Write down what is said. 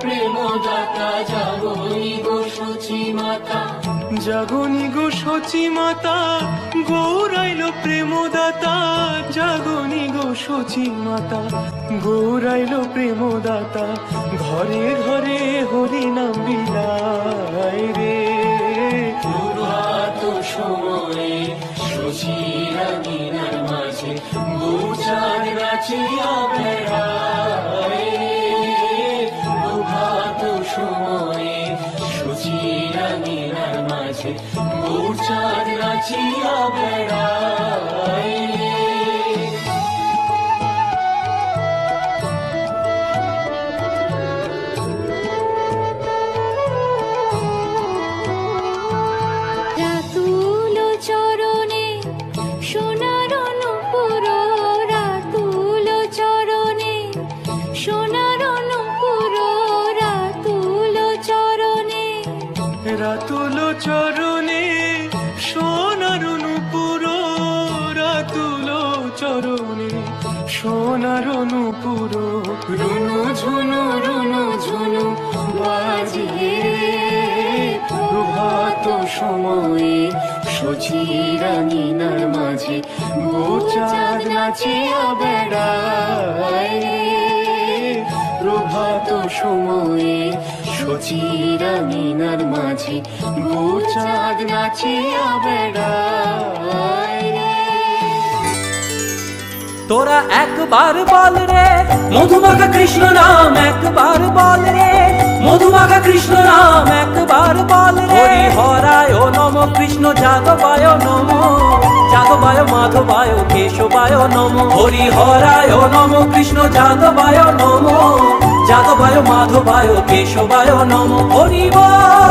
প্রেমদাতা জাগনি গো সচি মাতা, জাগনি গো সচি মাতা, গৌরাইল প্রেমদাতা। জাগনি গো সচি মাতা, গৌরাইল প্রেমদাতা। ঘরে ঘরে হরি নাম বিলায় রে। প্রভাত সময়ে সচি রাঙিনার মাঝে গৌচার নাচিয়া বেড়ায়। প্রভাত সময়ে সচি রাঙিনার মাঝে গৌচার নাচিয়া বেড়ায়। রাতুল চরণে সোনার নূপুর, রাতুল চরণে সোনার নূপুর, রাতুল চরণে। রাতুল চরণে সোনার নূপুর, রাতুল চরণে সোনার নূপুর। রুনু ঝুনু রুনু ঝুনু বাজে। প্রভাত সময়ে সচি রাঙিনার মাঝে গৌচাঁদ নাচিয়া বেড়ায়। প্রভাত সময়ে সচি রাঙিনার মাঝে গৌচাঁদ নাচিয়া বেড়ায়। তোরা একবার বল রে মধুমাখা কৃষ্ণ নাম, একবার বল রে মধুমাখা কৃষ্ণ নাম, একবার বল রে। হরি হরায় নম, কৃষ্ণ যাদবায় নম, যাদবায় মাধবায় কেশবায় নম। হরি হরায় নম, কৃষ্ণ যাদবায় নম, যাদবায় মাধবায় কেশবায় নম। হরি বল।